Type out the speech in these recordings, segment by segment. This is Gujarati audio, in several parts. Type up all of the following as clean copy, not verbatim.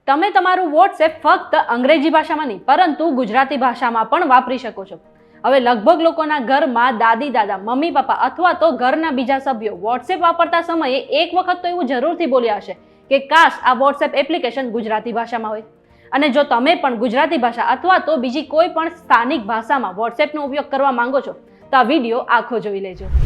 તમે તમારું વોટ્સએપ ફક્ત અંગ્રેજી ભાષામાં નહીં પરંતુ ગુજરાતી ભાષામાં પણ વાપરી શકો છો. હવે લગભગ લોકોના ઘરમાં દાદી દાદા, મમ્મી પપ્પા અથવા તો ઘરના બીજા સભ્યો વોટ્સએપ વાપરતા સમયે એક વખત તો એવું જરૂરથી બોલ્યા હશે કે કાશ આ વોટ્સએપ એપ્લિકેશન ગુજરાતી ભાષામાં હોય. અને જો તમે પણ ગુજરાતી ભાષા અથવા તો બીજી કોઈ પણ સ્થાનિક ભાષામાં વોટ્સએપનો ઉપયોગ કરવા માંગો છો તો આ વિડીયો આખો જોઈ લેજો.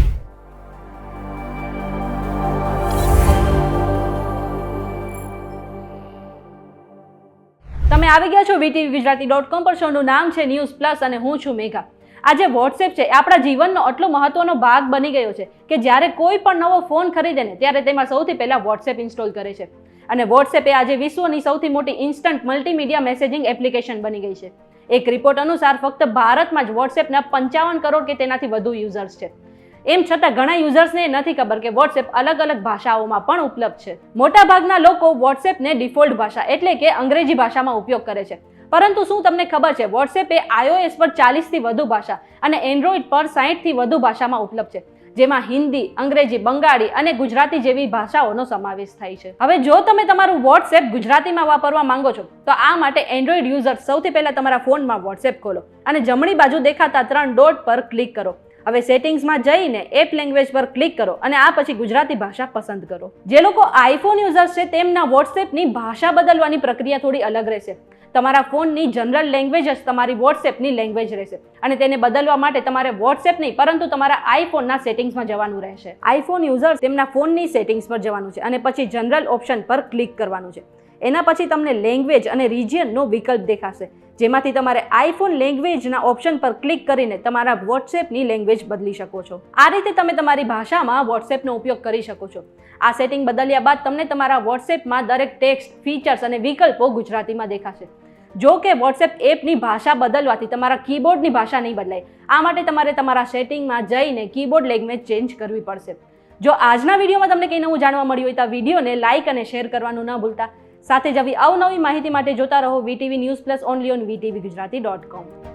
તમે આવી ગયા છો VTVGujarati.com પર. શોનું નામ છે ન્યૂઝ પ્લસ અને હું છું મેઘા. આજે વોટ્સએપ છે આપણા જીવનનો એટલો મહત્વનો ભાગ બની ગયો છે કે જ્યારે કોઈ પણ નવો ફોન ખરીદે ને ત્યારે તેમાં સૌથી પહેલા વોટ્સએપ ઇન્સ્ટોલ કરે છે. અને વોટ્સએપ એ આજે વિશ્વની સૌથી મોટી ઇન્સ્ટન્ટ મલ્ટીમીડિયા મેસેજિંગ એપ્લિકેશન બની ગઈ છે. એક રિપોર્ટ અનુસાર ફક્ત ભારતમાં જ વોટ્સએપના 55 કરોડ કે તેનાથી વધુ યુઝર્સ છે. એમ છતાં ઘણા યુઝર્સને નથી ખબર કે વોટ્સએપ અલગ અલગ ભાષાઓમાં પણ ઉપલબ્ધ છે. મોટાભાગના લોકો વોટ્સએપને ડિફોલ્ટ ભાષા એટલે કે અંગ્રેજી ભાષામાં ઉપયોગ કરે છે. પરંતુ શું તમને ખબર છે વોટ્સએપ એ iOS પર 40થી વધુ ભાષા અને એન્ડ્રોઇડ પર 60થી વધુ ભાષામાં ઉપલબ્ધ છે, જેમાં હિન્દી, અંગ્રેજી, બંગાળી અને ગુજરાતી જેવી ભાષાઓનો સમાવેશ થાય છે. હવે જો તમે તમારું વોટ્સએપ ગુજરાતીમાં વાપરવા માંગો છો તો આ માટે એન્ડ્રોઇડ યુઝર સૌથી પહેલા તમારા ફોનમાં વોટ્સએપ ખોલો અને જમણી બાજુ દેખાતા 3 ડોટ પર ક્લિક કરો. હવે સેટિંગ્સમાં જઈને એપ લેંગ્વેજ પર ક્લિક કરો અને આ પછી ગુજરાતી ભાષા પસંદ કરો. જે લોકો આઈફોન યુઝર્સ છે તેમના વોટ્સએપની ભાષા બદલવાની પ્રક્રિયા થોડી અલગ રહેશે. તમારા ફોનની જનરલ લેંગ્વેજ જ તમારી વોટ્સએપની લેંગ્વેજ રહેશે અને તેને બદલવા માટે તમારે વોટ્સએપ નહીં પરંતુ તમારા આઈફોનના સેટિંગ્સમાં જવાનું રહેશે. આઈફોન યુઝર્સ તેમના ફોનની સેટિંગ્સ પર જવાનું છે અને પછી જનરલ ઓપ્શન પર ક્લિક કરવાનું છે. એના પછી તમને લેંગ્વેજ અને રિજિયનનો વિકલ્પ દેખાશે, જેમાંથી તમારે આઈફોન લેંગ્વેજના ઓપ્શન પર ક્લિક કરીને તમારા વોટ્સએપની લેંગ્વેજ બદલી શકો છો. આ રીતે તમે તમારી ભાષામાં વોટ્સએપનો ઉપયોગ કરી શકો છો. આ સેટિંગ બદલ્યા બાદ તમને તમારા વોટ્સએપમાં દરેક ટેક્સ્ટ, ફીચર્સ અને વિકલ્પો ગુજરાતીમાં દેખાશે. જો કે વોટ્સએપ એપની ભાષા બદલવાથી તમારા કીબોર્ડની ભાષા નહીં બદલાય. આ માટે તમારે તમારા સેટિંગમાં જઈને કીબોર્ડ લેંગ્વેજ ચેન્જ કરવી પડશે. જો આજના વિડીયોમાં તમને કંઈ નવું જાણવા મળ્યું હોય તો આ વિડીયોને લાઇક અને શેર કરવાનું ન ભૂલતા. સાથે જ આવી અવનવી માહિતી માટે જોતા રહો VTV news plus only on VTVGujarati.com.